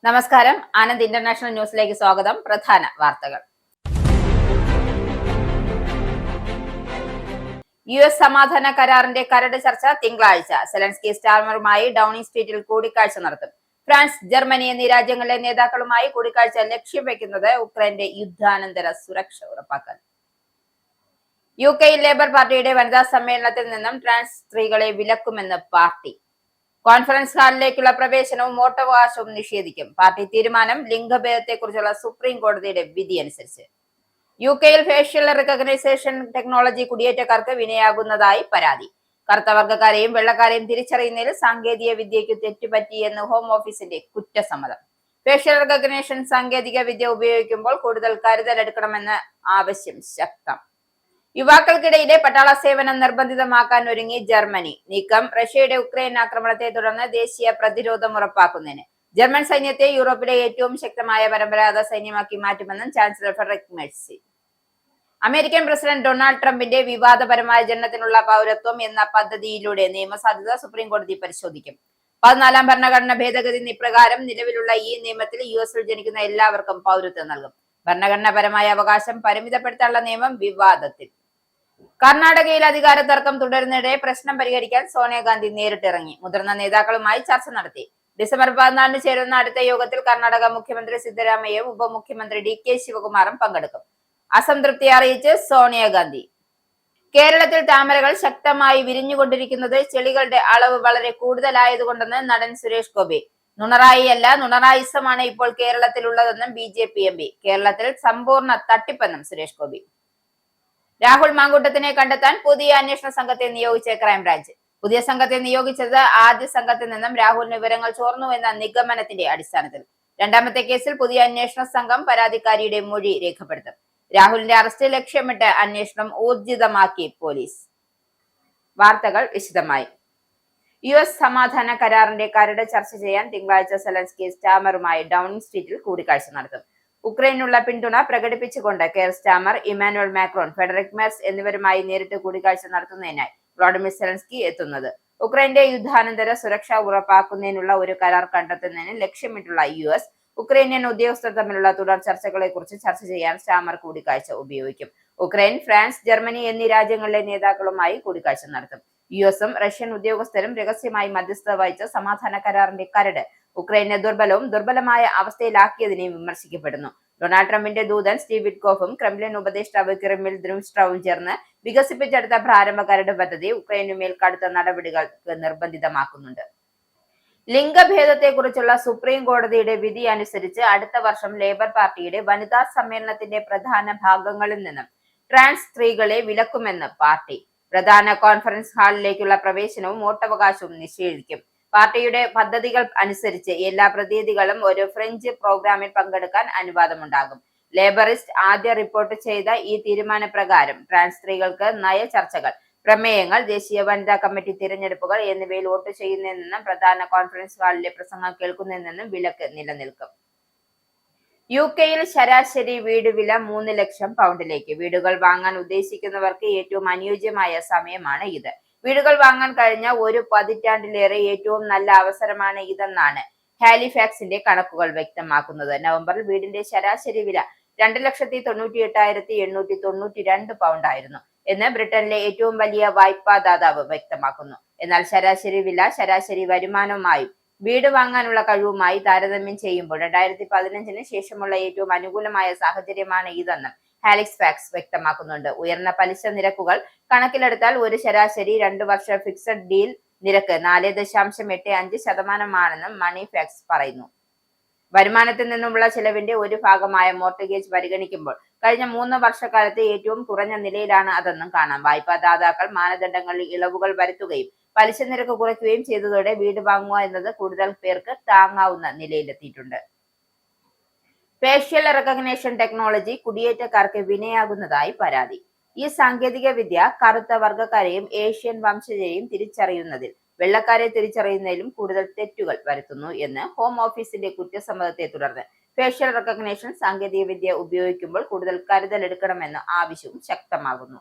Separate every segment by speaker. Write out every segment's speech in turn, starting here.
Speaker 1: നമസ്കാരം. ആനന്ദ് ഇന്റർനാഷണൽ ന്യൂസിലേക്ക് സ്വാഗതം. പ്രധാന വാർത്തകൾ. US സമാധാന കരാറിന്റെ കരട് ചർച്ച തിങ്കളാഴ്ച. സെലൻസ്കി സ്റ്റാർമറുമായി ഡൌണിംഗ് സ്ട്രീറ്റിൽ കൂടിക്കാഴ്ച നടത്തും. ഫ്രാൻസ്, ജർമ്മനി എന്നീ രാജ്യങ്ങളിലെ നേതാക്കളുമായി കൂടിക്കാഴ്ച ലക്ഷ്യം വെക്കുന്നത് ഉക്രൈന്റെ യുദ്ധാനന്തര സുരക്ഷ ഉറപ്പാക്കാൻ. UK ലേബർ പാർട്ടിയുടെ വനിതാ സമ്മേളനത്തിൽ നിന്നും ട്രാൻസ് സ്ത്രീകളെ വിലക്കുമെന്ന് പാർട്ടി. കോൺഫറൻസ് ഹാളിലേക്കുള്ള പ്രവേശനവും വോട്ടവകാശവും നിഷേധിക്കും. പാർട്ടി തീരുമാനം ലിംഗഭേദത്തെക്കുറിച്ചുള്ള സുപ്രീം കോടതിയുടെ വിധി അനുസരിച്ച്. UK ഫേഷ്യൽ റെക്കഗ്നൈസേഷൻ ടെക്നോളജി കുടിയേറ്റക്കാർക്ക് വിനയാകുന്നതായി പരാതി. കറുത്ത വർഗ്ഗക്കാരെയും വെള്ളക്കാരെയും തിരിച്ചറിയുന്നതിൽ സാങ്കേതിക വിദ്യയ്ക്ക് തെറ്റുപറ്റിയെന്ന് ഹോം ഓഫീസിന്റെ കുറ്റസമ്മതം. ഫേഷ്യൽ റെക്കഗ്നേഷൻ സാങ്കേതിക വിദ്യ ഉപയോഗിക്കുമ്പോൾ കൂടുതൽ കരുതലെടുക്കണമെന്ന് ആവശ്യം ശക്തം. യുവാക്കൾക്കിടയിലെ പട്ടാള സേവനം നിർബന്ധിതമാക്കാൻ ഒരുങ്ങി ജർമ്മനി. നീക്കം റഷ്യയുടെ ഉക്രൈൻ ആക്രമണത്തെ തുടർന്ന് ദേശീയ പ്രതിരോധം ഉറപ്പാക്കുന്നതിന്. ജർമ്മൻ സൈന്യത്തെ യൂറോപ്പിലെ ഏറ്റവും ശക്തമായ പരമ്പരാഗത സൈന്യമാക്കി മാറ്റുമെന്നും chancellor Frederick Mercy. American president Donald ട്രംപിന്റെ വിവാദപരമായ ജനനത്തിനുള്ള പൗരത്വം എന്ന പദ്ധതിയിലൂടെ നിയമസാധ്യത സുപ്രീം കോടതി പരിശോധിക്കും. 14ാം ഭരണഘടന ഭേദഗതി ഇപ്രകാരം നിലവിലുള്ള ഈ നിയമത്തിൽ US ജനിക്കുന്ന എല്ലാവർക്കും പൗരത്വം നൽകും. ഭരണഘടനാപരമായ അവകാശം പരിമിതപ്പെടുത്താനുള്ള നിയമം വിവാദത്തിൽ. കർണാടകയിൽ അധികാര തർക്കം തുടരുന്നതിടെ പ്രശ്നം പരിഹരിക്കാൻ സോണിയാഗാന്ധി നേരിട്ടിറങ്ങി. മുതിർന്ന നേതാക്കളുമായി ചർച്ച നടത്തി. ഡിസംബർ 14 ചേരുന്ന അടുത്ത യോഗത്തിൽ കർണാടക മുഖ്യമന്ത്രി സിദ്ധരാമയ്യയും ഉപമുഖ്യമന്ത്രി DK ശിവകുമാറും പങ്കെടുക്കും. അസംതൃപ്തി അറിയിച്ച് സോണിയാഗാന്ധി. കേരളത്തിൽ താമരകൾ ശക്തമായി വിരിഞ്ഞുകൊണ്ടിരിക്കുന്നത് ചെളികളുടെ അളവ് വളരെ കൂടുതലായതുകൊണ്ടെന്ന് നടൻ സുരേഷ് ഗോപി. നുണറായിയല്ല, നുണറായിസമാണ് ഇപ്പോൾ കേരളത്തിലുള്ളതെന്നും BJP MP. കേരളത്തിൽ സമ്പൂർണ്ണ തട്ടിപ്പെന്നും സുരേഷ് ഗോപി. രാഹുൽ മാങ്കൂട്ടത്തിനെ കണ്ടെത്താൻ പുതിയ അന്വേഷണ സംഘത്തെ നിയോഗിച്ച ക്രൈംബ്രാഞ്ച്. പുതിയ സംഘത്തെ നിയോഗിച്ചത് ആദ്യ സംഘത്തിൽ നിന്നും രാഹുലിന് വിവരങ്ങൾ ചോർന്നു എന്ന നിഗമനത്തിന്റെ അടിസ്ഥാനത്തിൽ. രണ്ടാമത്തെ കേസിൽ പുതിയ അന്വേഷണ സംഘം പരാതിക്കാരിയുടെ മൊഴി രേഖപ്പെടുത്തും. രാഹുലിന്റെ അറസ്റ്റ് ലക്ഷ്യമിട്ട് അന്വേഷണം ഊർജിതമാക്കി പോലീസ്. വാർത്തകൾ വിശദമായി. US സമാധാന കരാറിന്റെ കരട് ചർച്ച ചെയ്യാൻ തിങ്കളാഴ്ച സെലൻസ്കി സ്റ്റാമറുമായി ഡൌണിംഗ് സ്ട്രീറ്റിൽ കൂടിക്കാഴ്ച നടത്തും. ഉക്രൈനുള്ള പിന്തുണ പ്രകടിപ്പിച്ചുകൊണ്ട് Keir Starmer, Emmanuel Macron, Friedrich Merz എന്നിവരുമായി നേരിട്ട് കൂടിക്കാഴ്ച നടത്തുന്നതിനായി വ്ളാഡിമിർ സെലൻസ്കി എത്തുന്നത്. ഉക്രൈന്റെ യുദ്ധാനന്തര സുരക്ഷ ഉറപ്പാക്കുന്നതിനുള്ള ഒരു കരാർ കണ്ടെത്തുന്നതിന് ലക്ഷ്യമിട്ടുള്ള US ഉക്രൈനിയൻ ഉദ്യോഗസ്ഥർ തമ്മിലുള്ള തുടർ ചർച്ചകളെക്കുറിച്ച് ചർച്ച ചെയ്യാൻ സ്റ്റാമർ കൂടിക്കാഴ്ച ഉപയോഗിക്കും. ഉക്രൈൻ, ഫ്രാൻസ്, ജർമ്മനി എന്നീ രാജ്യങ്ങളിലെ നേതാക്കളുമായി കൂടിക്കാഴ്ച നടത്തും. USഉം റഷ്യൻ ഉദ്യോഗസ്ഥരും രഹസ്യമായി മധ്യസ്ഥത വഹിച്ച സമാധാന കരാറിന്റെ കരട് ഉക്രൈനെ ദുർബലമായ അവസ്ഥയിലാക്കിയതിനെ വിമർശിക്കപ്പെടുന്നു. ഡൊണാൾഡ് ട്രംപിന്റെ ദൂതൻ സ്റ്റീവ് വിറ്റ്കോഫും ക്രെംലിൻ ഉപദേഷ്ടാവ് കിറിൽ ദ്രുംസ്ട്രവും ചേർന്ന് വികസിപ്പിച്ചെടുത്ത പ്രാരംഭ കരട് പദ്ധതി ഉക്രൈനുമേൽ കടുത്ത നടപടികൾക്ക് നിർബന്ധിതമാക്കുന്നുണ്ട്. ലിംഗഭേദത്തെക്കുറിച്ചുള്ള സുപ്രീം കോടതിയുടെ വിധി അനുസരിച്ച് അടുത്ത വർഷം ലേബർ പാർട്ടിയുടെ വനിതാ സമ്മേളനത്തിന്റെ പ്രധാന ഭാഗങ്ങളിൽ നിന്നും ട്രാൻസ് സ്ത്രീകളെ വിലക്കുമെന്ന് പാർട്ടി. പ്രധാന കോൺഫറൻസ് ഹാളിലേക്കുള്ള പ്രവേശനവും വോട്ടവകാശവും നിഷേധിക്കും. പാർട്ടിയുടെ പദ്ധതികൾ അനുസരിച്ച് എല്ലാ പ്രതിനിധികളും ഒരു ഫ്രഞ്ച് പ്രോഗ്രാമിൽ പങ്കെടുക്കാൻ അനുവാദമുണ്ടാകും. ലേബറിസ്റ്റ് ആദ്യ റിപ്പോർട്ട് ചെയ്ത ഈ തീരുമാനപ്രകാരം ട്രാൻസ് സ്ത്രീകൾക്ക് നയ ചർച്ചകൾ, പ്രമേയങ്ങൾ, ദേശീയ വനിതാ കമ്മിറ്റി തിരഞ്ഞെടുപ്പുകൾ എന്നിവയിൽ വോട്ട് ചെയ്യുന്നതിൽ നിന്നും പ്രധാന കോൺഫറൻസ് ഹാളിലെ പ്രസംഗം കേൾക്കുന്നതിൽ നിന്നും വിലക്ക് നിലനിൽക്കും. UKയിൽ ശരാശരി വീട് വില 3 ലക്ഷം പൗണ്ടിലേക്ക്. വീടുകൾ വാങ്ങാൻ ഉദ്ദേശിക്കുന്നവർക്ക് ഏറ്റവും അനുയോജ്യമായ സമയമാണ് ഇത്. വീടുകൾ വാങ്ങാൻ കഴിഞ്ഞ ഒരു പതിറ്റാണ്ടിലേറെ ഏറ്റവും നല്ല അവസരമാണ് ഇതെന്നാണ് ഹാലിഫാക്സിന്റെ കണക്കുകൾ വ്യക്തമാക്കുന്നത്. നവംബറിൽ വീടിന്റെ ശരാശരി വില 2,98,892 പൗണ്ട് ആയിരുന്നു എന്ന് ബ്രിട്ടനിലെ ഏറ്റവും വലിയ വായ്പാദാതാവ് വ്യക്തമാക്കുന്നു. എന്നാൽ ശരാശരി വില ശരാശരി വരുമാനവുമായും വീട് വാങ്ങാനുള്ള കഴിവുമായി താരതമ്യം ചെയ്യുമ്പോൾ 2015 ശേഷമുള്ള ഏറ്റവും അനുകൂലമായ സാഹചര്യമാണ് ഇതെന്ന് ഹാലിഫാക്സ് വ്യക്തമാക്കുന്നുണ്ട്. ഉയർന്ന പലിശ നിരക്കുകൾ കണക്കിലെടുത്താൽ ഒരു ശരാശരി 2 വർഷ ഫിക്സഡ് ഡീൽ നിരക്ക് 4.85% മണിഫാക്സ് പറയുന്നു. വരുമാനത്തിൽ നിന്നുമുള്ള ചെലവിന്റെ ഒരു ഭാഗമായ മോർട്ടഗേജ് പരിഗണിക്കുമ്പോൾ കഴിഞ്ഞ 3 വർഷക്കാലത്ത് ഏറ്റവും കുറഞ്ഞ നിലയിലാണ് അതെന്നും കാണാം. വായ്പാദാതാക്കൾ മാനദണ്ഡങ്ങളിൽ ഇളവുകൾ വരുത്തുകയും പലിശ നിരക്ക് കുറയ്ക്കുകയും ചെയ്തതോടെ വീട് വാങ്ങുക എന്നത് കൂടുതൽ പേർക്ക് താങ്ങാവുന്ന നിലയിലെത്തിയിട്ടുണ്ട്. ഫേഷ്യൽ റെക്കഗ്നേഷൻ ടെക്നോളജി കുടിയേറ്റക്കാർക്ക് വിനയാകുന്നതായി പരാതി. ഈ സാങ്കേതിക വിദ്യ കറുത്ത വർഗ്ഗക്കാരെയും ഏഷ്യൻ വംശജരെയും തിരിച്ചറിയുന്നതിൽ വെള്ളക്കാരെ തിരിച്ചറിയുന്നതിലും കൂടുതൽ തെറ്റുകൾ വരുത്തുന്നു എന്ന് ഹോം ഓഫീസിന്റെ കുറ്റസമ്മതത്തെ തുടർന്ന് ഫേഷ്യൽ റെക്കഗ്നേഷൻ സാങ്കേതിക വിദ്യ ഉപയോഗിക്കുമ്പോൾ കൂടുതൽ കരുതലെടുക്കണമെന്ന ആവശ്യവും ശക്തമാകുന്നു.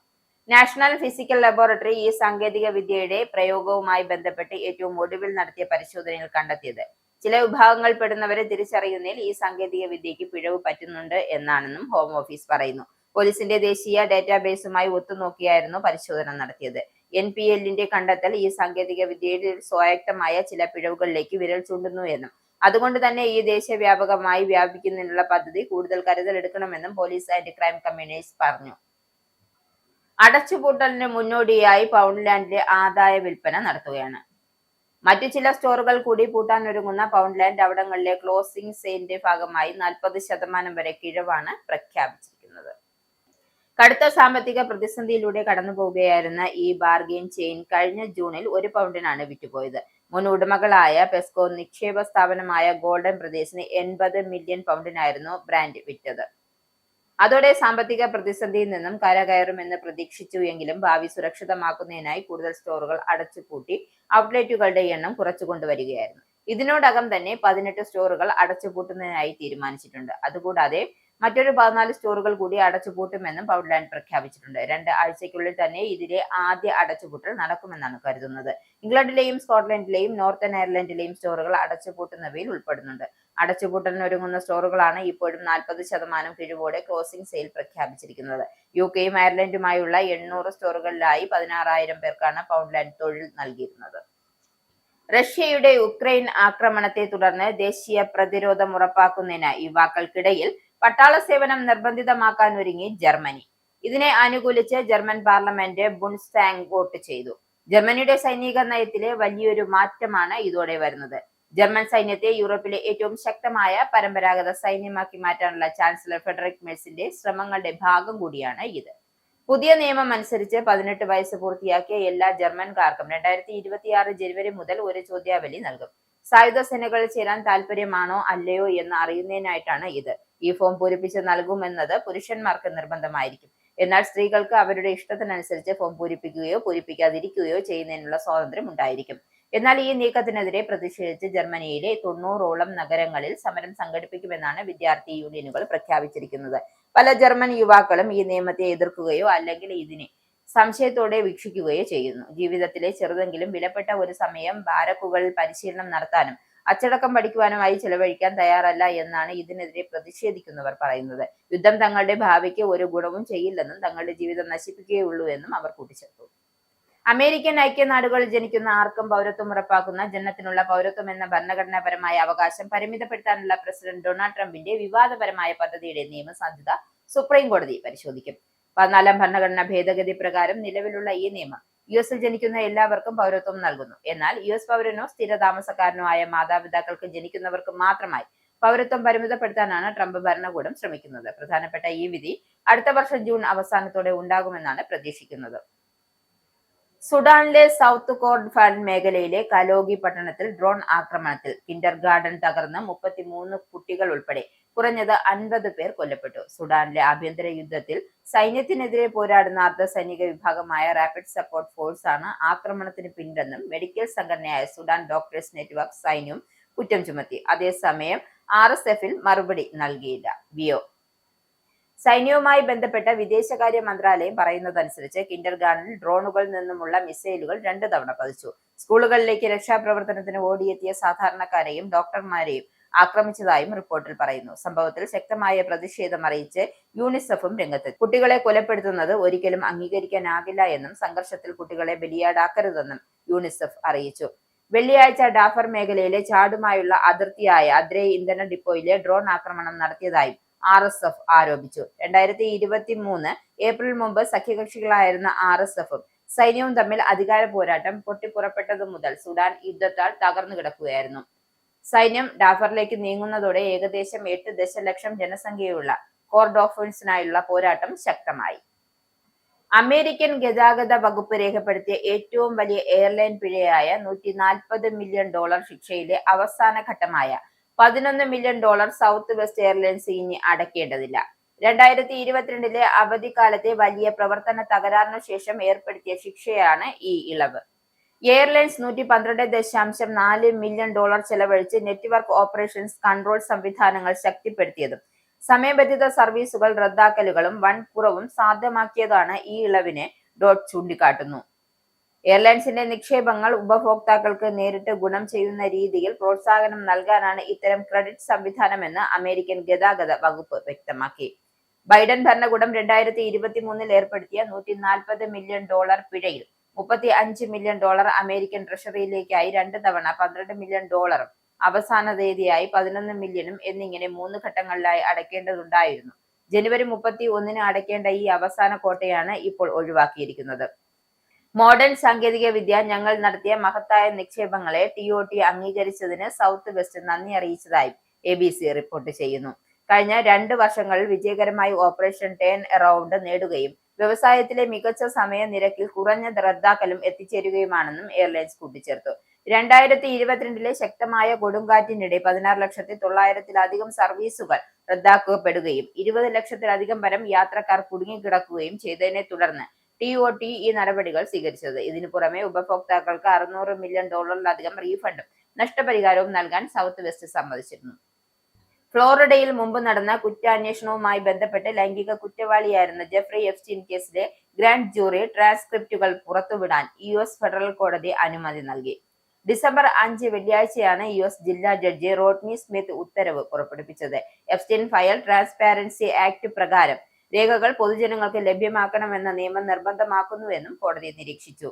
Speaker 1: നാഷണൽ ഫിസിക്കൽ ലബോറട്ടറി ഈ സാങ്കേതിക വിദ്യയുടെ പ്രയോഗവുമായി ബന്ധപ്പെട്ട് ഏറ്റവും ഒടുവിൽ നടത്തിയ പരിശോധനയിൽ കണ്ടെത്തിയത് ചില വിഭാഗങ്ങളിൽപ്പെടുന്നവരെ തിരിച്ചറിയുന്നതിൽ ഈ സാങ്കേതിക വിദ്യയ്ക്ക് പിഴവ് പറ്റുന്നുണ്ട് എന്നാണെന്നും ഹോം ഓഫീസ് പറയുന്നു. പോലീസിന്റെ ദേശീയ ഡാറ്റാബേസുമായി ഒത്തുനോക്കിയായിരുന്നു പരിശോധന നടത്തിയത്. NPLന്റെ കണ്ടെത്തൽ ഈ സാങ്കേതിക വിദ്യയിൽ സ്വായത്തമായ ചില പിഴവുകളിലേക്ക് വിരൽ ചൂണ്ടുന്നു എന്നും അതുകൊണ്ട് തന്നെ ഈ ദേശീയവ്യാപകമായി വ്യാപിക്കുന്നതിനുള്ള പദ്ധതി കൂടുതൽ കരുതലെടുക്കണമെന്നും പോലീസ് ആൻഡ് ക്രൈം കമ്മീഷണേഴ്സ് പറഞ്ഞു. അടച്ചുപൂട്ടലിന് മുന്നോടിയായി പൗണ്ട്ലാൻഡിലെ ആദായ വിൽപ്പന നടത്തുകയാണ്. മറ്റു ചില സ്റ്റോറുകൾ കൂടി പൂട്ടാനൊരുങ്ങുന്ന പൗണ്ട്ലാൻഡ് അവിടങ്ങളിലെ ക്ലോസിംഗ് സെയിലിന്റെ ഭാഗമായി 40% വരെ കിഴവാണ് പ്രഖ്യാപിച്ചിരിക്കുന്നത്. കടുത്ത സാമ്പത്തിക പ്രതിസന്ധിയിലൂടെ കടന്നുപോവുകയായിരുന്ന ഈ ബാർഗെയിൻ ചെയിൻ കഴിഞ്ഞ ജൂണിൽ 1 പൗണ്ടിനാണ് വിറ്റുപോയത്. മുൻ ഉടമകളായ പെസ്കോ നിക്ഷേപ സ്ഥാപനമായ ഗോൾഡൻ ബ്രദേഴ്സിന് 80 മില്യൺ പൗണ്ടിനായിരുന്നു ബ്രാൻഡ് വിറ്റത്. അതോടെ സാമ്പത്തിക പ്രതിസന്ധിയിൽ നിന്നും കരകയറുമെന്ന് പ്രതീക്ഷിച്ചു എങ്കിലും ഭാവി സുരക്ഷിതമാക്കുന്നതിനായി കൂടുതൽ സ്റ്റോറുകൾ അടച്ചുപൂട്ടി ഔട്ട്ലെറ്റുകളുടെ എണ്ണം കുറച്ചുകൊണ്ടുവരികയായിരുന്നു. ഇതിനോടകം തന്നെ 18 സ്റ്റോറുകൾ അടച്ചുപൂട്ടുന്നതിനായി തീരുമാനിച്ചിട്ടുണ്ട്. അതുകൂടാതെ മറ്റൊരു 14 സ്റ്റോറുകൾ കൂടി അടച്ചുപൂട്ടുമെന്നും പൗണ്ട്ലാൻഡ് പ്രഖ്യാപിച്ചിട്ടുണ്ട്. 2 ആഴ്ചയ്ക്കുള്ളിൽ തന്നെ ഇതിലെ ആദ്യ അടച്ചുപൂട്ടൽ നടക്കുമെന്നാണ് കരുതുന്നത്. ഇംഗ്ലണ്ടിലെയും സ്കോട്ട്ലൻഡിലെയും നോർത്തേൺ അയർലൻഡിലെയും സ്റ്റോറുകൾ അടച്ചുപൂട്ടുന്നവയിൽ ഉൾപ്പെടുന്നുണ്ട്. അടച്ചുപൂട്ടലിനൊരുങ്ങുന്ന സ്റ്റോറുകളാണ് ഇപ്പോഴും 40% കിഴിവോടെ ക്ലോസിംഗ് സെയിൽ പ്രഖ്യാപിച്ചിരിക്കുന്നത്. യുകെയും അയർലൻഡുമായുള്ള 800 സ്റ്റോറുകളിലായി 16,000 പേർക്കാണ് പൗണ്ട്ലാൻഡ് തൊഴിൽ നൽകിയിരുന്നത്. റഷ്യയുടെ യുക്രൈൻ ആക്രമണത്തെ തുടർന്ന് ദേശീയ പ്രതിരോധം ഉറപ്പാക്കുന്നതിന് യുവാക്കൾക്കിടയിൽ പട്ടാള സേവനം നിർബന്ധിതമാക്കാനൊരുങ്ങി ജർമ്മനി. ഇതിനെ അനുകൂലിച്ച് ജർമ്മൻ പാർലമെന്റ് ബുണ്ട്സ്ടാഗ് വോട്ട് ചെയ്തു. ജർമ്മനിയുടെ സൈനിക നയത്തിലെ വലിയൊരു മാറ്റമാണ് ഇതോടെ വരുന്നത്. ജർമ്മൻ സൈന്യത്തെ യൂറോപ്പിലെ ഏറ്റവും ശക്തമായ പരമ്പരാഗത സൈന്യമാക്കി മാറ്റാനുള്ള ചാൻസലർ ഫ്രെഡറിക് മെഴ്സിന്റെ ശ്രമങ്ങളുടെ ഭാഗം കൂടിയാണ് ഇത്. പുതിയ നിയമം അനുസരിച്ച് 18 വയസ്സ് പൂർത്തിയാക്കിയ എല്ലാ ജർമ്മൻകാർക്കും 2026 ജനുവരി മുതൽ ഒരു ചോദ്യാവലി നൽകും. സായുധ സേനകളിൽ ചേരാൻ താല്പര്യമാണോ അല്ലയോ എന്ന് അറിയുന്നതിനായിട്ടാണ് ഇത്. ഈ ഫോം പൂരിപ്പിച്ച് നൽകുമെന്നത് പുരുഷന്മാർക്ക് നിർബന്ധമായിരിക്കും. എന്നാൽ സ്ത്രീകൾക്ക് അവരുടെ ഇഷ്ടത്തിനനുസരിച്ച് ഫോം പൂരിപ്പിക്കുകയോ പൂരിപ്പിക്കാതിരിക്കുകയോ ചെയ്യുന്നതിനുള്ള സ്വാതന്ത്ര്യം ഉണ്ടായിരിക്കും. എന്നാൽ ഈ നീക്കത്തിനെതിരെ പ്രതിഷേധിച്ച് ജർമ്മനിയിലെ 90ഓളം നഗരങ്ങളിൽ സമരം സംഘടിപ്പിക്കുമെന്നാണ് വിദ്യാർത്ഥി യൂണിയനുകൾ പ്രഖ്യാപിച്ചിരിക്കുന്നത്. പല ജർമ്മൻ യുവാക്കളും ഈ നിയമത്തെ എതിർക്കുകയോ അല്ലെങ്കിൽ ഇതിനെ സംശയത്തോടെ വീക്ഷിക്കുകയോ ചെയ്യുന്നു. ജീവിതത്തിലെ ചെറുതെങ്കിലും വിലപ്പെട്ട ഒരു സമയം ബാരക്കുകളിൽ പരിശീലനം നടത്താനും അച്ചടക്കം പഠിക്കുവാനുമായി ചെലവഴിക്കാൻ തയ്യാറല്ല എന്നാണ് ഇതിനെതിരെ പ്രതിഷേധിക്കുന്നവർ പറയുന്നത്. യുദ്ധം തങ്ങളുടെ ഭാവിക്ക് ഒരു ഗുണവും ചെയ്യില്ലെന്നും തങ്ങളുടെ ജീവിതം നശിപ്പിക്കുകയുള്ളൂ എന്നും അവർ കൂട്ടിച്ചേർത്തു. അമേരിക്കൻ ഐക്യനാടുകളിൽ ജനിക്കുന്ന ആർക്കും പൗരത്വം ഉറപ്പാക്കുന്ന ജനനത്തിനുള്ള പൗരത്വം എന്ന ഭരണഘടനാപരമായ അവകാശം പരിമിതപ്പെടുത്താനുള്ള പ്രസിഡന്റ് ഡൊണാൾഡ് ട്രംപിന്റെ വിവാദപരമായ പദ്ധതിയുടെ നിയമസാധുത സുപ്രീം കോടതി പരിശോധിക്കും. 14ാം ഭരണഘടനാ ഭേദഗതി പ്രകാരം നിലവിലുള്ള ഈ നിയമം US-ൽ ജനിക്കുന്ന എല്ലാവർക്കും പൗരത്വം നൽകുന്നു. എന്നാൽ US പൗരനോ സ്ഥിര താമസക്കാരനോ ആയ മാതാപിതാക്കൾക്ക് ജനിക്കുന്നവർക്ക് മാത്രമായി പൗരത്വം പരിമിതപ്പെടുത്താനാണ് ട്രംപ് ഭരണകൂടം ശ്രമിക്കുന്നത്. പ്രധാനപ്പെട്ട ഈ വിധി അടുത്ത വർഷം ജൂൺ അവസാനത്തോടെ ഉണ്ടാകുമെന്നാണ് പ്രതീക്ഷിക്കുന്നത്. സുഡാനിലെ സൗത്ത് കോർഡ്ഫാൻ മേഖലയിലെ കലോഗി പട്ടണത്തിൽ ഡ്രോൺ ആക്രമണത്തിൽ കിൻഡർ ഗാർഡൻ തകർന്ന് 33 കുട്ടികൾ ഉൾപ്പെടെ കുറഞ്ഞത് 50 പേർ കൊല്ലപ്പെട്ടു. സുഡാനിലെ ആഭ്യന്തര യുദ്ധത്തിൽ സൈന്യത്തിനെതിരെ പോരാടുന്ന അർദ്ധ സൈനിക വിഭാഗമായ റാപ്പിഡ് സപ്പോർട്ട് ഫോഴ്സ് ആണ് ആക്രമണത്തിന് പിന്നിലെന്നും മെഡിക്കൽ സംഘടനയായ സുഡാൻ ഡോക്ടേഴ്സ് നെറ്റ്വർക്ക് സൈന്യവും കുറ്റം ചുമത്തി. അതേസമയം RSFൽ മറുപടി നൽകിയില്ല. വിയോ സൈന്യവുമായി ബന്ധപ്പെട്ട വിദേശകാര്യ മന്ത്രാലയം പറയുന്നതനുസരിച്ച് കിൻഡർ ഗാർഡനിൽ ഡ്രോണുകളിൽ നിന്നുമുള്ള മിസൈലുകൾ 2 തവണ പതിച്ചു. സ്കൂളുകളിലേക്ക് രക്ഷാപ്രവർത്തനത്തിന് ഓടിയെത്തിയ സാധാരണക്കാരെയും ഡോക്ടർമാരെയും ആക്രമിച്ചതായും റിപ്പോർട്ടിൽ പറയുന്നു. സംഭവത്തിൽ ശക്തമായ പ്രതിഷേധം അറിയിച്ച് യൂണിസെഫും രംഗത്തെത്തി. കുട്ടികളെ കൊലപ്പെടുത്തുന്നത് ഒരിക്കലും അംഗീകരിക്കാനാകില്ല എന്നും സംഘർഷത്തിൽ കുട്ടികളെ ബലിയാടാക്കരുതെന്നും യൂണിസെഫ് അറിയിച്ചു. വെള്ളിയാഴ്ച ഡാഫർ മേഖലയിലെ ചാടുമായുള്ള അതിർത്തിയായ അദ്രേ ഇന്ധന ഡിപ്പോയിലെ ഡ്രോൺ ആക്രമണം നടത്തിയതായും RSF ആരോപിച്ചു. 2023 ഏപ്രിൽ മുമ്പ് സഖ്യകക്ഷികളായിരുന്ന RSFും സൈന്യവും തമ്മിൽ അധികാര പോരാട്ടം പൊട്ടിപ്പുറപ്പെട്ടതു മുതൽ സുഡാൻ യുദ്ധത്താൽ തകർന്നു കിടക്കുകയായിരുന്നു. സൈന്യം ഡാഫറിലേക്ക് നീങ്ങുന്നതോടെ ഏകദേശം 8 ദശലക്ഷം ജനസംഖ്യയുള്ള കോർഡോഫൻസിനായുള്ള പോരാട്ടം ശക്തമായി. അമേരിക്കൻ ഗതാഗത വകുപ്പ് രേഖപ്പെടുത്തിയ ഏറ്റവും വലിയ എയർലൈൻ പിഴയായ $140 മില്യൺ ശിക്ഷയിലെ അവസാന ഘട്ടമായ $11 മില്യൺ സൗത്ത് വെസ്റ്റ് എയർലൈൻസ് ഇനി അടയ്ക്കേണ്ടതില്ല. 2022 അവധിക്കാലത്തെ വലിയ പ്രവർത്തന തകരാറിനു ശേഷം ഏർപ്പെടുത്തിയ ശിക്ഷയാണ് ഈ ഇളവ്. എയർലൈൻസ് $112.4 മില്യൺ ചെലവഴിച്ച് നെറ്റ്വർക്ക് ഓപ്പറേഷൻസ് കൺട്രോൾ സംവിധാനങ്ങൾ ശക്തിപ്പെടുത്തിയതും സമയബന്ധിത സർവീസുകൾ റദ്ദാക്കലുകളും വൻ കുറവും സാധ്യമാക്കിയതാണ് ഈ ഇളവിനെ ഡോട്ട് ചൂണ്ടിക്കാട്ടുന്നു. എയർലൈൻസിന്റെ നിക്ഷേപങ്ങൾ ഉപഭോക്താക്കൾക്ക് നേരിട്ട് ഗുണം ചെയ്യുന്ന രീതിയിൽ പ്രോത്സാഹനം നൽകാനാണ് ഇത്തരം ക്രെഡിറ്റ് സംവിധാനമെന്ന് അമേരിക്കൻ ഗതാഗത വകുപ്പ് വ്യക്തമാക്കി. ബൈഡൻ ഭരണകൂടം 2023 ഏർപ്പെടുത്തിയ $140 മില്യൺ പിഴയിൽ $35 മില്യൺ അമേരിക്കൻ ട്രഷറിയിലേക്കായി 2 തവണ $12 മില്യൺ അവസാന തീയതിയായി 11 മില്യണും എന്നിങ്ങനെ 3 ഘട്ടങ്ങളിലായി അടയ്ക്കേണ്ടതുണ്ടായിരുന്നു. ജനുവരി 31 അടയ്ക്കേണ്ട ഈ അവസാന കോട്ടയാണ് ഇപ്പോൾ ഒഴിവാക്കിയിരിക്കുന്നത്. മോഡേൺ സാങ്കേതിക വിദ്യ ഞങ്ങൾ നടത്തിയ മഹത്തായ നിക്ഷേപങ്ങളെ TOT അംഗീകരിച്ചതിന് സൗത്ത് വെസ്റ്റ് നന്ദി അറിയിച്ചതായി ABC റിപ്പോർട്ട് ചെയ്യുന്നു. കഴിഞ്ഞ 2 വർഷങ്ങളിൽ വിജയകരമായി ഓപ്പറേഷൻ ടേൺ അറൌണ്ട് നേടുകയും വ്യവസായത്തിലെ മികച്ച സമയ നിരക്കിൽ കുറഞ്ഞ റദ്ദാക്കലും എത്തിച്ചേരുകയുമാണെന്നും എയർലൈൻസ് കൂട്ടിച്ചേർത്തു. 2022 ശക്തമായ കൊടുങ്കാറ്റിനിടെ 16,900,000-ലധികം സർവീസുകൾ റദ്ദാക്കപ്പെടുകയും 20 ലക്ഷത്തിലധികം വരും യാത്രക്കാർ കുടുങ്ങിക്കിടക്കുകയും ചെയ്തതിനെ തുടർന്ന് TOT ഈ നടപടികൾ സ്വീകരിച്ചത്. ഇതിനു പുറമെ ഉപഭോക്താക്കൾക്ക് $600 മില്യൺ റീഫണ്ടും നഷ്ടപരിഹാരവും നൽകാൻ സൗത്ത് വെസ്റ്റ് സമ്മതിച്ചിരുന്നു. ഫ്ലോറിഡയിൽ മുമ്പ് നടന്ന കുറ്റാന്വേഷണവുമായി ബന്ധപ്പെട്ട് ലൈംഗിക കുറ്റവാളിയായിരുന്ന ജെഫ്രി എപ്സ്റ്റീൻ കേസിലെ ഗ്രാൻഡ് ജൂറി ട്രാൻസ്ക്രിപ്റ്റുകൾ പുറത്തുവിടാൻ US ഫെഡറൽ കോടതി അനുമതി നൽകി. ഡിസംബർ 5 വെള്ളിയാഴ്ചയാണ് US ജില്ലാ ജഡ്ജി റോഡ്നി സ്മിത്ത് ഉത്തരവ് പുറപ്പെടുവിച്ചത്. എപ്സ്റ്റീൻ ഫയൽ ട്രാൻസ്പാരൻസി ആക്ട് പ്രകാരം രേഖകൾ പൊതുജനങ്ങൾക്ക് ലഭ്യമാക്കണമെന്ന നിയമം നിർബന്ധമാക്കുന്നുവെന്നും കോടതി നിരീക്ഷിച്ചു.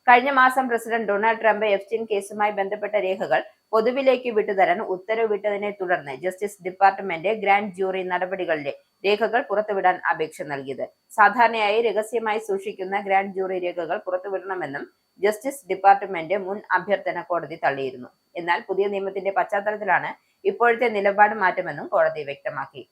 Speaker 1: കഴിഞ്ഞ മാസം പ്രസിഡന്റ് ഡൊണാൾഡ് ട്രംപ് എപ്സ്റ്റീൻ കേസുമായി ബന്ധപ്പെട്ട രേഖകൾ പൊതുവിലേക്ക് വിട്ടുതരാൻ ഉത്തരവിട്ടതിനെ തുടർന്ന് ജസ്റ്റിസ് ഡിപ്പാർട്ട്മെന്റ് ഗ്രാൻഡ് ജൂറി നടപടികളിലെ രേഖകൾ പുറത്തുവിടാൻ അപേക്ഷ നൽകിയത്. സാധാരണയായി രഹസ്യമായി സൂക്ഷിക്കുന്ന ഗ്രാൻഡ് ജൂറി രേഖകൾ പുറത്തുവിടണമെന്നും ജസ്റ്റിസ് ഡിപ്പാർട്ട്മെന്റ് മുൻ അഭ്യർത്ഥന കോടതി തള്ളിയിരുന്നു. എന്നാൽ പുതിയ നിയമത്തിന്റെ പശ്ചാത്തലത്തിലാണ് ഇപ്പോഴത്തെ നിലപാട് മാറ്റമെന്നും കോടതി വ്യക്തമാക്കി.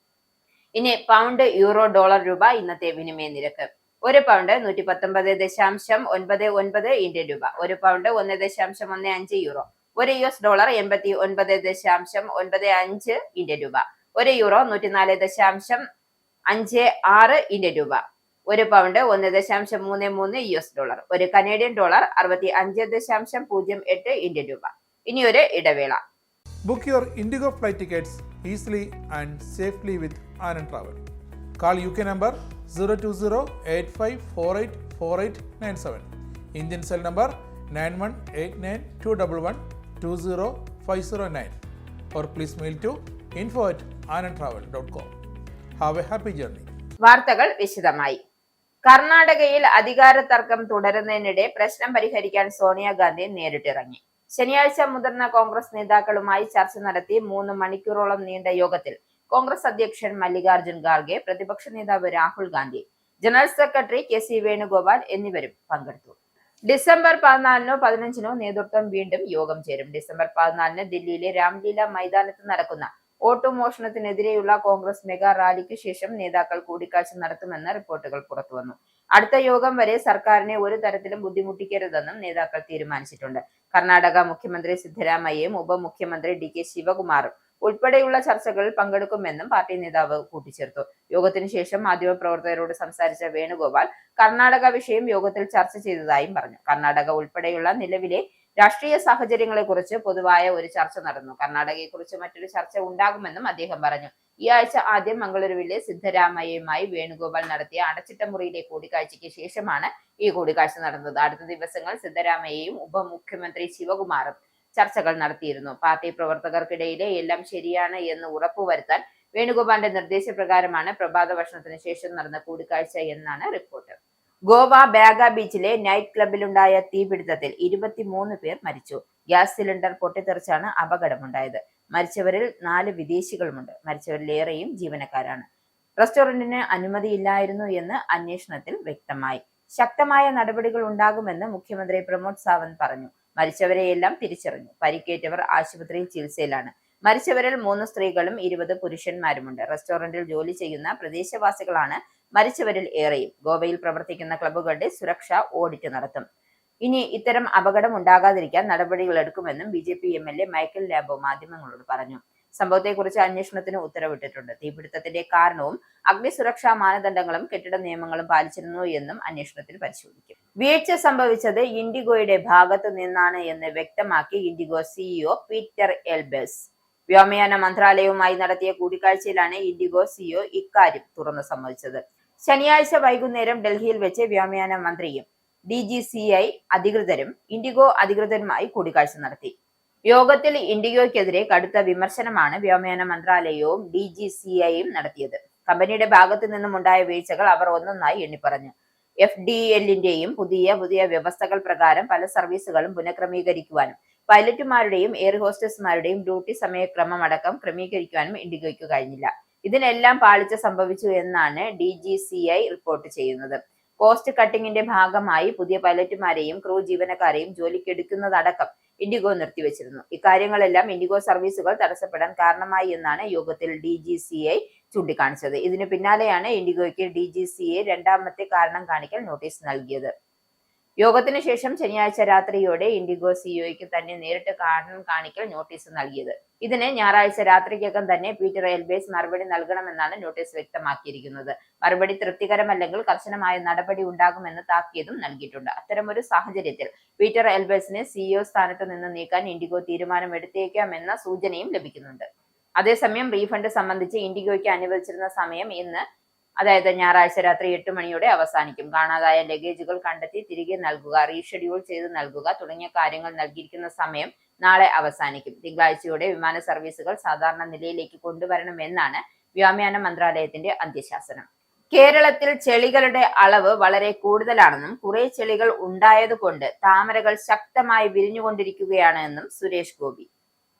Speaker 1: ഇനി പൗണ്ട്, യൂറോ, ഡോളർ, രൂപ ഇന്നത്തെ വിനിമയ നിരക്ക്. ഒരു പൗണ്ട് 119.99 ഇന്ത്യൻ രൂപ. ഒരു പൗണ്ട് 1.15 യൂറോ. ഒരു US ഡോളർ 89.95 ഇന്ത്യൻ രൂപ. ഒരു യൂറോ 104.56 ഇന്ത്യൻ രൂപ. ഒരു പൗണ്ട് 1.33 US ഡോളർ. ഒരു കനേഡിയൻ ഡോളർ 65.08 ഇന്ത്യൻ രൂപ. ഇനി ഒരു ഇടവേള.
Speaker 2: Book your Indigo flight tickets easily and safely with Anand Travel. Call UK number 020-8548-4897. Indian cell number 918921120509. Or please mail to info@anandtravel.com. Have a happy journey.
Speaker 1: വാർത്തകൾ വിശദമായി. കർണാടകയിൽ അധികാര തർക്കം തുടരുന്നതിനിടെ പ്രശ്നം പരിഹരിക്കാൻ സോണിയാഗാന്ധി നേരിട്ടിറങ്ങി. ശനിയാഴ്ച മുതിർന്ന കോൺഗ്രസ് നേതാക്കളുമായി ചർച്ച നടത്തി 3 മണിക്കൂറോളം നീണ്ട യോഗത്തിൽ കോൺഗ്രസ് അധ്യക്ഷൻ മല്ലികാർജുൻ ഖാർഗെ, പ്രതിപക്ഷ നേതാവ് Rahul Gandhi, general secretary KC Venugopal എന്നിവരും പങ്കെടുത്തു. ഡിസംബർ 14-നോ 15-നോ നേതൃത്വം വീണ്ടും യോഗം ചേരും. ഡിസംബർ 14-ന് ദില്ലിയിലെ രാംലീല മൈതാനത്ത് നടക്കുന്ന ഓട്ടുമോഷണത്തിനെതിരെയുള്ള കോൺഗ്രസ് മെഗാ റാലിക്ക് ശേഷം നേതാക്കൾ കൂടിക്കാഴ്ച നടത്തുമെന്ന റിപ്പോർട്ടുകൾ പുറത്തുവന്നു. അടുത്ത യോഗം വരെ സർക്കാരിനെ ഒരു തരത്തിലും ബുദ്ധിമുട്ടിക്കരുതെന്നും നേതാക്കൾ തീരുമാനിച്ചിട്ടുണ്ട്. കർണാടക മുഖ്യമന്ത്രി സിദ്ധരാമയ്യയും ഉപമുഖ്യമന്ത്രി DK ശിവകുമാറും ഉൾപ്പെടെയുള്ള ചർച്ചകളിൽ പങ്കെടുക്കുമെന്നും പാർട്ടി നേതാവ് കൂട്ടിച്ചേർത്തു. യോഗത്തിനു ശേഷം മാധ്യമപ്രവർത്തകരോട് സംസാരിച്ച വേണുഗോപാൽ കർണാടക വിഷയം യോഗത്തിൽ ചർച്ച ചെയ്തതായും പറഞ്ഞു. കർണാടക ഉൾപ്പെടെയുള്ള നിലവിലെ രാഷ്ട്രീയ സാഹചര്യങ്ങളെക്കുറിച്ച് പൊതുവായ ഒരു ചർച്ച നടന്നു. കർണാടകയെക്കുറിച്ച് മറ്റൊരു ചർച്ച ഉണ്ടാകുമെന്നും അദ്ദേഹം പറഞ്ഞു. ഈ ആഴ്ച ആദ്യം മംഗളൂരുവിലെ സിദ്ധരാമയ്യയുമായി വേണുഗോപാൽ നടത്തിയ അടച്ചിട്ട മുറിയിലെ കൂടിക്കാഴ്ചയ്ക്ക് ശേഷമാണ് ഈ കൂടിക്കാഴ്ച നടന്നത്. അടുത്ത ദിവസങ്ങൾ സിദ്ധരാമയ്യയും ഉപമുഖ്യമന്ത്രി ശിവകുമാറും ചർച്ചകൾ നടത്തിയിരുന്നു. പാർട്ടി പ്രവർത്തകർക്കിടയിലെ എല്ലാം ശരിയാണ് എന്ന് ഉറപ്പുവരുത്താൻ വേണുഗോപാലിന്റെ നിർദ്ദേശപ്രകാരമാണ് പ്രഭാത ഭക്ഷണത്തിന് ശേഷം നടന്ന കൂടിക്കാഴ്ച എന്നാണ് റിപ്പോർട്ട്. ഗോവ ബാഗ ബീച്ചിലെ നൈറ്റ് ക്ലബിലുണ്ടായ തീപിടുത്തത്തിൽ 23 പേർ മരിച്ചു. ഗ്യാസ് സിലിണ്ടർ പൊട്ടിത്തെറിച്ചാണ് അപകടമുണ്ടായത്. മരിച്ചവരിൽ 4 വിദേശികളുമുണ്ട്. മരിച്ചവരിലേറെയും ജീവനക്കാരാണ്. റെസ്റ്റോറന്റിന് അനുമതിയില്ലായിരുന്നു എന്ന് അന്വേഷണത്തിൽ വ്യക്തമായി. ശക്തമായ നടപടികൾ ഉണ്ടാകുമെന്ന് മുഖ്യമന്ത്രി പ്രമോദ് സാവന്ത് പറഞ്ഞു. മരിച്ചവരെയെല്ലാം തിരിച്ചറിഞ്ഞു. പരിക്കേറ്റവർ ആശുപത്രിയിൽ ചികിത്സയിലാണ്. മരിച്ചവരിൽ 3 സ്ത്രീകളും 20 പുരുഷന്മാരുമുണ്ട്. റെസ്റ്റോറന്റിൽ ജോലി ചെയ്യുന്ന പ്രദേശവാസികളാണ് മരിച്ചവരിൽ ഏറെയും. ഗോവയിൽ പ്രവർത്തിക്കുന്ന ക്ലബ്ബുകളുടെ സുരക്ഷ ഓഡിറ്റ് നടത്തും. ഇനി ഇത്തരം അപകടം ഉണ്ടാകാതിരിക്കാൻ നടപടികൾ എടുക്കുമെന്നും BJP MLA മൈക്കൽ ലാബോ മാധ്യമങ്ങളോട് പറഞ്ഞു. സംഭവത്തെക്കുറിച്ച് അന്വേഷണത്തിന് ഉത്തരവിട്ടിട്ടുണ്ട്. തീപിടുത്തത്തിന്റെ കാരണവും അഗ്നിസുരക്ഷാ മാനദണ്ഡങ്ങളും കെട്ടിട നിയമങ്ങളും പാലിച്ചിരുന്നു എന്നും അന്വേഷണത്തിൽ പരിശോധിക്കും. വീഴ്ച സംഭവിച്ചത് ഇൻഡിഗോയുടെ ഭാഗത്തു നിന്നാണ് എന്ന് വ്യക്തമാക്കി ഇൻഡിഗോ CEO പീറ്റർ എൽബേഴ്സ്. വ്യോമയാന മന്ത്രാലയവുമായി നടത്തിയ കൂടിക്കാഴ്ചയിലാണ് ഇൻഡിഗോ CEO ഇക്കാര്യം തുറന്നു സമ്മതിച്ചത്. ശനിയാഴ്ച വൈകുന്നേരം ഡൽഹിയിൽ വെച്ച് വ്യോമയാന മന്ത്രിയും DGCI അധികൃതരും ഇൻഡിഗോ അധികൃതരുമായി കൂടിക്കാഴ്ച നടത്തി. യോഗത്തിൽ ഇൻഡിഗോയ്ക്കെതിരെ കടുത്ത വിമർശനമാണ് വ്യോമയാന മന്ത്രാലയവും DGCIയും നടത്തിയത്. കമ്പനിയുടെ ഭാഗത്തു നിന്നുമുണ്ടായ വീഴ്ചകൾ അവർ ഒന്നൊന്നായി എണ്ണിപ്പറഞ്ഞു. FDLന്റെയും പുതിയ വ്യവസ്ഥകൾ പ്രകാരം പല സർവീസുകളും പുനഃക്രമീകരിക്കുവാനും പൈലറ്റുമാരുടെയും എയർ ഹോസ്റ്റസുമാരുടെയും ഡ്യൂട്ടി സമയക്രമം അടക്കം ക്രമീകരിക്കുവാനും ഇൻഡിഗോയ്ക്ക് കഴിഞ്ഞില്ല. ഇതിനെല്ലാം പാളിച്ച സംഭവിച്ചു എന്നാണ് DGCI റിപ്പോർട്ട് ചെയ്യുന്നത്. കോസ്റ്റ് കട്ടിങ്ങിന്റെ ഭാഗമായി പുതിയ പൈലറ്റുമാരെയും ക്രൂ ജീവനക്കാരെയും ജോലിക്കെടുക്കുന്നതടക്കം ഇൻഡിഗോ നിർത്തിവെച്ചിരുന്നു. ഇക്കാര്യങ്ങളെല്ലാം ഇൻഡിഗോ സർവീസുകൾ തടസ്സപ്പെടാൻ കാരണമായി എന്നാണ് യോഗത്തിൽ DGCI ചൂണ്ടിക്കാണിച്ചത്. ഇതിനു പിന്നാലെയാണ് ഇൻഡിഗോയ്ക്ക് DGCI രണ്ടാമത്തെ കാരണം കാണിക്കൽ നോട്ടീസ് നൽകിയത്. യോഗത്തിന് ശേഷം ശനിയാഴ്ച രാത്രിയോടെ ഇൻഡിഗോ സിഇഒയ്ക്ക് തന്നെ നേരിട്ട് കാരണം കാണിക്കൽ നോട്ടീസ് നൽകിയത്. ഇതിന് ഞായറാഴ്ച രാത്രിക്കകം തന്നെ പീറ്റർ എയർബേസ് മറുപടി നൽകണമെന്നാണ് നോട്ടീസ് വ്യക്തമാക്കിയിരിക്കുന്നത്. മറുപടി തൃപ്തികരമല്ലെങ്കിൽ കർശനമായ നടപടി ഉണ്ടാകുമെന്ന് താക്കീതും നൽകിയിട്ടുണ്ട്. അത്തരമൊരു സാഹചര്യത്തിൽ പീറ്റർ എയർബേസിനെ സിഇഒ സ്ഥാനത്ത് നിന്ന് നീക്കാൻ ഇൻഡിഗോ തീരുമാനമെടുത്തേക്കാമെന്ന സൂചനയും ലഭിക്കുന്നുണ്ട്. അതേസമയം റീഫണ്ട് സംബന്ധിച്ച് ഇൻഡിഗോയ്ക്ക് അനുവദിച്ചിരുന്ന സമയം ഇന്ന്, അതായത് ഞായറാഴ്ച രാത്രി 8 മണിയോടെ അവസാനിക്കും. കാണാതായ ലഗേജുകൾ കണ്ടെത്തി തിരികെ നൽകുക, റീഷെഡ്യൂൾ ചെയ്ത് നൽകുക തുടങ്ങിയ കാര്യങ്ങൾ നൽകിയിരിക്കുന്ന സമയം നാളെ അവസാനിക്കും. തിങ്കളാഴ്ചയോടെ വിമാന സർവീസുകൾ സാധാരണ നിലയിലേക്ക് കൊണ്ടുവരണമെന്നാണ് വ്യോമയാന മന്ത്രാലയത്തിന്റെ അന്ത്യശാസനം. കേരളത്തിൽ ചെളികളുടെ അളവ് വളരെ കൂടുതലാണെന്നും കുറെ ചെളികൾ ഉണ്ടായതുകൊണ്ട് താമരകൾ ശക്തമായി വിരിഞ്ഞുകൊണ്ടിരിക്കുകയാണ് എന്നും സുരേഷ് ഗോപി.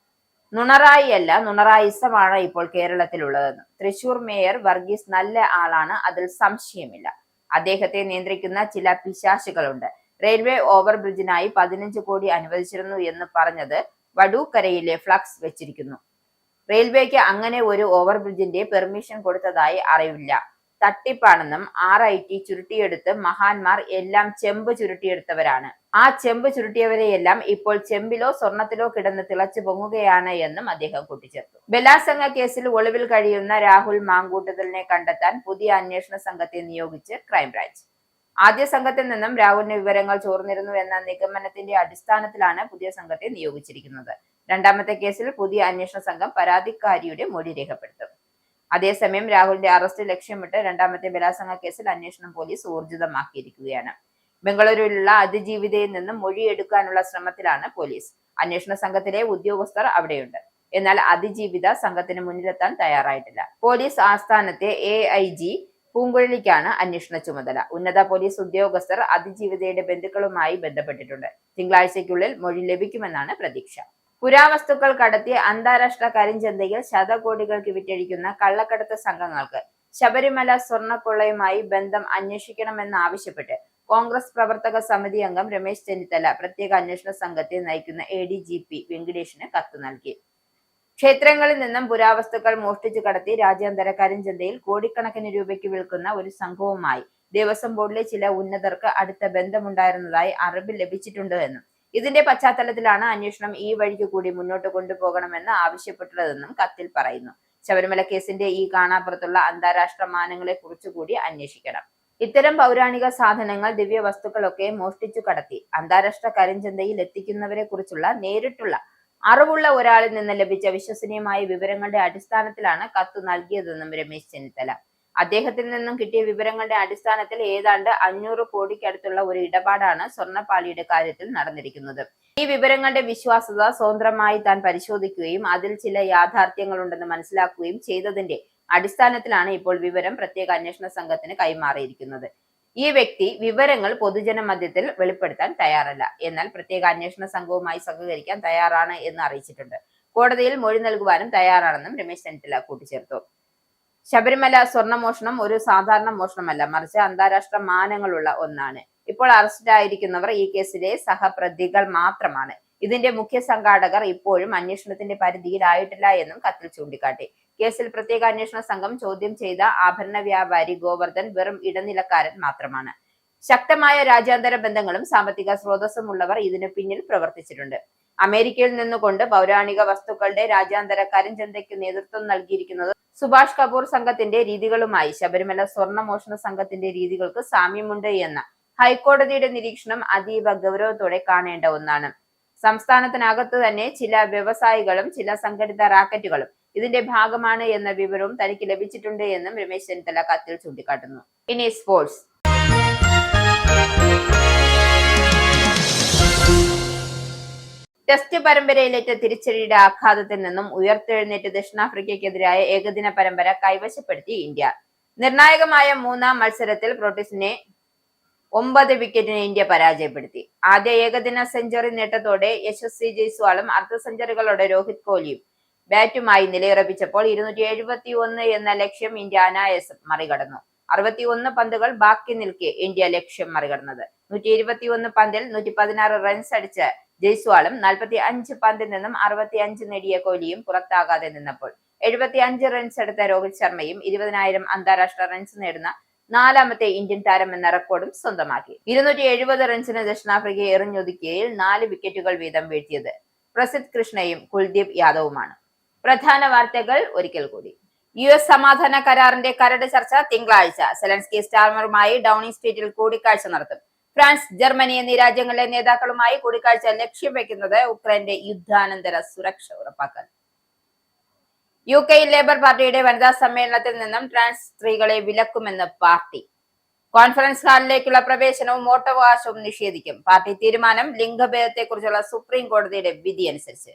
Speaker 1: നുണറായിയല്ല, നുണറായിസമാണ് ഇപ്പോൾ കേരളത്തിലുള്ളതെന്നും തൃശൂർ മേയർ വർഗീസ് നല്ല ആളാണ്, അതിൽ സംശയമില്ല. അദ്ദേഹത്തെ നിയന്ത്രിക്കുന്ന ചില പിശാചുകളുണ്ട്. റെയിൽവേ ഓവർ ബ്രിഡ്ജിനായി 15 കോടി അനുവദിച്ചിരുന്നു എന്ന് പറഞ്ഞത് വടൂക്കരയിലെ ഫ്ലക്സ് വെച്ചിരിക്കുന്നു. റെയിൽവേക്ക് അങ്ങനെ ഒരു ഓവർ ബ്രിഡ്ജിന്റെ പെർമിഷൻ കൊടുത്തതായി അറിവില്ല. തട്ടിപ്പാണെന്നും RIT ചുരുട്ടിയെടുത്ത് മഹാന്മാർ എല്ലാം ചെമ്പ് ചുരുട്ടിയെടുത്തവരാണ്. ആ ചെമ്പ് ചുരുട്ടിയവരെയെല്ലാം ഇപ്പോൾ ചെമ്പിലോ സ്വർണത്തിലോ കിടന്ന് തിളച്ചു പൊങ്ങുകയാണ് എന്നും അദ്ദേഹം കൂട്ടിച്ചേർത്തു. ബലാത്സംഗ കേസിൽ ഒളിവിൽ കഴിയുന്ന രാഹുൽ മാങ്കൂട്ടത്തിലിനെ കണ്ടെത്താൻ പുതിയ അന്വേഷണ സംഘത്തെ നിയോഗിച്ച് ക്രൈംബ്രാഞ്ച്. ആദ്യ സംഘത്തിൽ നിന്നും രാഹുലിന് വിവരങ്ങൾ ചോർന്നിരുന്നു എന്ന നിഗമനത്തിന്റെ അടിസ്ഥാനത്തിലാണ് പുതിയ സംഘത്തെ നിയോഗിച്ചിരിക്കുന്നത്. രണ്ടാമത്തെ കേസിൽ പുതിയ അന്വേഷണ സംഘം പരാതിക്കാരിയുടെ മൊഴി രേഖപ്പെടുത്തും. അതേസമയം രാഹുലിന്റെ അറസ്റ്റ് ലക്ഷ്യമിട്ട് രണ്ടാമത്തെ ബലാത്സംഗ കേസിൽ അന്വേഷണം പോലീസ് ഊർജിതമാക്കിയിരിക്കുകയാണ്. ബംഗളൂരുവിലുള്ള അതിജീവിതയിൽ നിന്നും മൊഴിയെടുക്കാനുള്ള ശ്രമത്തിലാണ് പോലീസ്. അന്വേഷണ സംഘത്തിലെ ഉദ്യോഗസ്ഥർ അവിടെയുണ്ട്. എന്നാൽ അതിജീവിത സംഘത്തിന് മുന്നിലെത്താൻ തയ്യാറായിട്ടില്ല. പോലീസ് ആസ്ഥാനത്തെ AIG പൂങ്കുഴലിക്കാണ് അന്വേഷണ ചുമതല. ഉന്നത പോലീസ് ഉദ്യോഗസ്ഥർ അതിജീവിതയുടെ ബന്ധുക്കളുമായി ബന്ധപ്പെട്ടിട്ടുണ്ട്. തിങ്കളാഴ്ചയ്ക്കുള്ളിൽ മൊഴി ലഭിക്കുമെന്നാണ് പ്രതീക്ഷ. പുരാവസ്തുക്കൾ കടത്തി അന്താരാഷ്ട്ര കരിഞ്ചന്തയിൽ ശതകോടികൾക്ക് വിറ്റഴിക്കുന്ന കള്ളക്കടത്ത് സംഘങ്ങൾക്ക് ശബരിമല സ്വർണ്ണക്കൊള്ളയുമായി ബന്ധം അന്വേഷിക്കണമെന്നാവശ്യപ്പെട്ട് കോൺഗ്രസ് പ്രവർത്തക സമിതി അംഗം രമേശ് ചെന്നിത്തല പ്രത്യേക അന്വേഷണ സംഘത്തെ നയിക്കുന്ന ADGP വെങ്കിടേഷിന് കത്ത് നൽകി. ക്ഷേത്രങ്ങളിൽ നിന്നും പുരാവസ്തുക്കൾ മോഷ്ടിച്ചു കടത്തി രാജ്യാന്തര കരിഞ്ചന്തയിൽ കോടിക്കണക്കിന് രൂപയ്ക്ക് വിൽക്കുന്ന ഒരു സംഘവുമായി ദേവസ്വം ബോർഡിലെ ചില ഉന്നതർക്ക് അടുത്ത ബന്ധമുണ്ടായിരുന്നതായി അറിവ് ലഭിച്ചിട്ടുണ്ട് എന്നും ഇതിന്റെ പശ്ചാത്തലത്തിലാണ് അന്വേഷണം ഈ വഴിക്ക് കൂടി മുന്നോട്ട് കൊണ്ടുപോകണമെന്ന് ആവശ്യപ്പെട്ടുള്ളതെന്നും കത്തിൽ പറയുന്നു. ശബരിമല കേസിന്റെ ഈ കാണാപ്പുറത്തുള്ള അന്താരാഷ്ട്ര മാനങ്ങളെ കുറിച്ചുകൂടി അന്വേഷിക്കണം. ഇത്തരം പൗരാണിക സാധനങ്ങൾ, ദിവ്യ വസ്തുക്കളൊക്കെ മോഷ്ടിച്ചു കടത്തി അന്താരാഷ്ട്ര കരിഞ്ചന്തയിൽ എത്തിക്കുന്നവരെ കുറിച്ചുള്ള നേരിട്ടുള്ള അറിവുള്ള ഒരാളിൽ നിന്ന് ലഭിച്ച വിശ്വസനീയമായ വിവരങ്ങളുടെ അടിസ്ഥാനത്തിലാണ് കത്ത് നൽകിയതെന്നും രമേശ് ചെന്നിത്തല. അദ്ദേഹത്തിൽ നിന്നും കിട്ടിയ വിവരങ്ങളുടെ അടിസ്ഥാനത്തിൽ ഏതാണ്ട് 500 കോടിക്കടുത്തുള്ള ഒരു ഇടപാടാണ് സ്വർണ്ണപ്പാളിയുടെ കാര്യത്തിൽ നടന്നിരിക്കുന്നത്. ഈ വിവരങ്ങളുടെ വിശ്വാസ്യത സ്വതന്ത്രമായി താൻ പരിശോധിക്കുകയും അതിൽ ചില യാഥാർത്ഥ്യങ്ങളുണ്ടെന്ന് മനസ്സിലാക്കുകയും ചെയ്തതിന്റെ അടിസ്ഥാനത്തിലാണ് ഇപ്പോൾ വിവരം പ്രത്യേക അന്വേഷണ സംഘത്തിന് കൈമാറിയിരിക്കുന്നത്. ഈ വ്യക്തി വിവരങ്ങൾ പൊതുജന മധ്യത്തിൽ വെളിപ്പെടുത്താൻ തയ്യാറല്ല, എന്നാൽ പ്രത്യേക അന്വേഷണ സംഘവുമായി സഹകരിക്കാൻ തയ്യാറാണ് എന്ന് അറിയിച്ചിട്ടുണ്ട്. കോടതിയിൽ മൊഴി നൽകുവാനും തയ്യാറാണെന്നും രമേശ് ചെന്നിത്തല കൂട്ടിച്ചേർത്തു. ശബരിമല സ്വർണ്ണമോഷണം ഒരു സാധാരണ മോഷണമല്ല, മറിച്ച് അന്താരാഷ്ട്ര മാനങ്ങളുള്ള ഒന്നാണ്. ഇപ്പോൾ അറസ്റ്റിലായിരിക്കുന്നവർ ഈ കേസിലെ സഹപ്രതികൾ മാത്രമാണ്. ഇതിന്റെ മുഖ്യ സംഘാടകർ ഇപ്പോഴും അന്വേഷണത്തിന്റെ പരിധിയിലായിട്ടില്ല എന്നും കത്തിൽ ചൂണ്ടിക്കാട്ടി. കേസിൽ പ്രത്യേക അന്വേഷണ സംഘം ചോദ്യം ചെയ്ത ആഭരണ വ്യാപാരി ഗോവർദ്ധൻ വെറും ഇടനിലക്കാരൻ മാത്രമാണ്. ശക്തമായ രാജ്യാന്തര ബന്ധങ്ങളും സാമ്പത്തിക സ്രോതസ്സും ഉള്ളവർ ഇതിനു പിന്നിൽ പ്രവർത്തിച്ചിട്ടുണ്ട്. അമേരിക്കയിൽ നിന്നുകൊണ്ട് പൗരാണിക വസ്തുക്കളുടെ രാജ്യാന്തര കരിഞ്ചന്തയ്ക്ക് നേതൃത്വം നൽകിയിരിക്കുന്നത് സുഭാഷ് കപൂർ സംഘത്തിന്റെ രീതികളുമായി ശബരിമല സ്വർണ്ണമോഷണ സംഘത്തിന്റെ രീതികൾക്ക് സാമ്യമുണ്ട് എന്ന ഹൈക്കോടതിയുടെ നിരീക്ഷണം അതീവ ഗൗരവത്തോടെ കാണേണ്ട ഒന്നാണ്. സംസ്ഥാനത്തിനകത്ത് തന്നെ ചില വ്യവസായികളും ചില സംഘടിത റാക്കറ്റുകളും ഇതിന്റെ ഭാഗമാണ് എന്ന വിവരവും തനിക്ക് ലഭിച്ചിട്ടുണ്ട് എന്നും രമേശ് ചെന്നിത്തല കത്തിൽ ചൂണ്ടിക്കാട്ടുന്നു. ഇനി സ്പോർട്സ്. ടെസ്റ്റ് പരമ്പരയിലേറ്റ തിരിച്ചടിയുടെ ആഘാതത്തിൽ നിന്നും ഉയർത്തെഴുന്നേറ്റ് ദക്ഷിണാഫ്രിക്കയ്ക്കെതിരായ ഏകദിന പരമ്പര കൈവശപ്പെടുത്തി ഇന്ത്യ. നിർണായകമായ മൂന്നാം മത്സരത്തിൽ പ്രോട്ടീസിനെ 9 വിക്കറ്റിന് ഇന്ത്യ പരാജയപ്പെടുത്തി. ആദ്യ ഏകദിന സെഞ്ചുറി നേട്ടത്തോടെ യശസ്വി ജയ്സ്വാളും അർദ്ധ സെഞ്ചുറികളോടെ രോഹിത് കോഹ്ലിയും ബാറ്റുമായി നിലയുറപ്പിച്ചപ്പോൾ 271 എന്ന ലക്ഷ്യം ഇന്ത്യ അനായാസം മറികടന്നു. 61 പന്തുകൾ ബാക്കി നിൽക്കെ ഇന്ത്യ ലക്ഷ്യം മറികടന്നത്. 121 പന്തിൽ 116 റൺസ് അടിച്ച ജയ്സ്വാളും 45 പന്തിൽ നിന്നും 65 നേടിയ കോഹ്ലിയും പുറത്താകാതെ നിന്നപ്പോൾ 75 റൺസ് എടുത്ത രോഹിത് ശർമ്മയും 20,000 അന്താരാഷ്ട്ര റൺസ് നേടുന്ന 4ാമത്തെ ഇന്ത്യൻ താരം എന്ന റെക്കോർഡും സ്വന്തമാക്കി. 270 റൺസിന് ദക്ഷിണാഫ്രിക്കയെ എറിഞ്ഞൊതുക്കിയതിൽ 4 വിക്കറ്റുകൾ വീതം വീഴ്ത്തിയത് പ്രസിദ്ധ് കൃഷ്ണയും കുൽദീപ് യാദവുമാണ്. പ്രധാന വാർത്തകൾ ഒരിക്കൽ കൂടി. US സമാധാന കരാറിന്റെ കരട് ചർച്ച തിങ്കളാഴ്ച. സെലൻസ്കി സ്റ്റാർമറുമായി ഡൌണിംഗ് സ്ട്രീറ്റിൽ കൂടിക്കാഴ്ച നടത്തും. ഫ്രാൻസ്, ജർമ്മനി എന്നീ രാജ്യങ്ങളിലെ നേതാക്കളുമായി കൂടിക്കാഴ്ച ലക്ഷ്യം വെക്കുന്നത് ഉക്രൈന്റെ യുദ്ധാനന്തര സുരക്ഷ ഉറപ്പാക്കാൻ. UK-യിൽ ലേബർ പാർട്ടിയുടെ വനിതാ സമ്മേളനത്തിൽ നിന്നും ട്രാൻസ് സ്ത്രീകളെ വിലക്കുമെന്ന് പാർട്ടി. കോൺഫറൻസ് ഹാളിലേക്കുള്ള പ്രവേശനവും വോട്ടവകാശവും നിഷേധിക്കും. പാർട്ടി തീരുമാനം ലിംഗഭേദത്തെക്കുറിച്ചുള്ള സുപ്രീം കോടതിയുടെ വിധി അനുസരിച്ച്.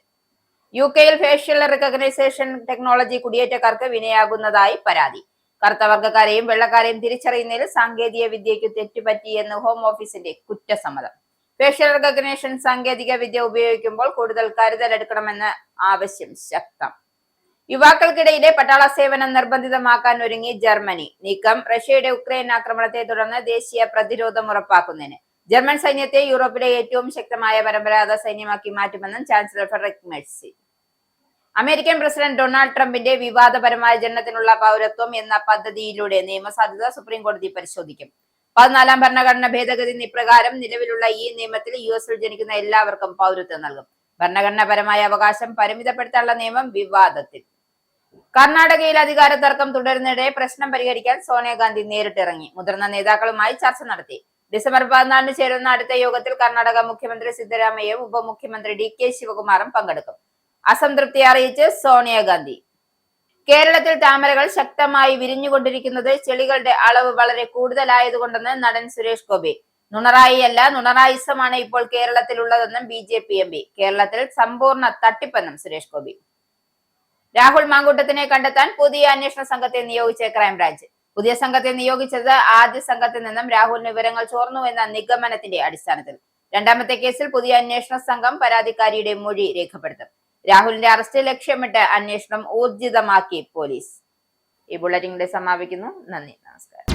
Speaker 1: UK-യിൽ ഫേഷ്യൽ റെക്കഗ്നൈസേഷൻ ടെക്നോളജി കുടിയേറ്റക്കാർക്ക് വിനയാകുന്നതായി പരാതി. കറുത്ത വർഗ്ഗക്കാരെയും വെള്ളക്കാരെയും തിരിച്ചറിയുന്നതിൽ സാങ്കേതിക വിദ്യയ്ക്ക് തെറ്റുപറ്റിയെന്ന് ഹോം ഓഫീസിന്റെ കുറ്റസമ്മതം. ഫേഷ്യൽ റെക്കഗ്നേഷൻ സാങ്കേതിക വിദ്യ ഉപയോഗിക്കുമ്പോൾ കൂടുതൽ കരുതലെടുക്കണമെന്ന ആവശ്യം ശക്തം. യുവാക്കൾക്കിടയിലെ പട്ടാള സേവനം നിർബന്ധിതമാക്കാൻ ഒരുങ്ങി ജർമ്മനി. നീക്കം റഷ്യയുടെ ഉക്രൈൻ ആക്രമണത്തെ തുടർന്ന് ദേശീയ പ്രതിരോധം ഉറപ്പാക്കുന്നതിന്. ജർമ്മൻ സൈന്യത്തെ യൂറോപ്പിലെ ഏറ്റവും ശക്തമായ പരമ്പരാഗത സൈന്യമാക്കി മാറ്റുമെന്നും chancellor Frederick Mercy. American president Donald ട്രംപിന്റെ വിവാദപരമായ ജനനത്തിനുള്ള പൗരത്വം എന്ന പദ്ധതിയിലൂടെ നിയമസാധുത സുപ്രീം കോടതി പരിശോധിക്കും. 14ാം ഭരണഘടന ഭേദഗതി ഇപ്രകാരം നിലവിലുള്ള ഈ നിയമത്തിൽ US-ൽ ജനിക്കുന്ന എല്ലാവർക്കും പൗരത്വം നൽകും. ഭരണഘടനാപരമായ അവകാശം പരിമിതപ്പെടുത്താനുള്ള നിയമം വിവാദത്തിൽ. കർണാടകയിൽ അധികാര തർക്കം തുടരുന്നതിടെ പ്രശ്നം പരിഹരിക്കാൻ സോണിയാഗാന്ധി നേരിട്ടിറങ്ങി. മുതിർന്ന നേതാക്കളുമായി ചർച്ച നടത്തി. ഡിസംബർ 14 ചേരുന്ന അടുത്ത യോഗത്തിൽ കർണാടക മുഖ്യമന്ത്രി സിദ്ധരാമയ്യയും ഉപമുഖ്യമന്ത്രി DK ശിവകുമാറും പങ്കെടുക്കും. അസംതൃപ്തി അറിയിച്ച് സോണിയാഗാന്ധി. കേരളത്തിൽ താമരകൾ ശക്തമായി വിരിഞ്ഞുകൊണ്ടിരിക്കുന്നത് ചെളികളുടെ അളവ് വളരെ കൂടുതലായതുകൊണ്ടെന്ന് നടൻ സുരേഷ് ഗോപി. നുണറായിയല്ല, നുണറായിസമാണ് ഇപ്പോൾ കേരളത്തിലുള്ളതെന്നും BJP MP. കേരളത്തിൽ സമ്പൂർണ്ണ തട്ടിപ്പെന്നും സുരേഷ് ഗോപി. രാഹുൽ മാങ്കൂട്ടത്തിനെ കണ്ടെത്താൻ പുതിയ അന്വേഷണ സംഘത്തെ നിയോഗിച്ച ക്രൈംബ്രാഞ്ച്. പുതിയ സംഘത്തെ നിയോഗിച്ചത് ആദ്യ സംഘത്തിൽ നിന്നും രാഹുലിന് വിവരങ്ങൾ ചോർന്നുവെന്ന നിഗമനത്തിന്റെ അടിസ്ഥാനത്തിൽ. 2ാമത്തെ കേസിൽ പുതിയ അന്വേഷണ സംഘം പരാതിക്കാരിയുടെ മൊഴി രേഖപ്പെടുത്തും. രാഹുലിന്റെ അറസ്റ്റ് ലക്ഷ്യമിട്ട് അന്വേഷണം ഊർജിതമാക്കി പോലീസ്. ഈ ബുള്ളറ്റിൻ സമാപിക്കുന്നു. നന്ദി, നമസ്കാരം.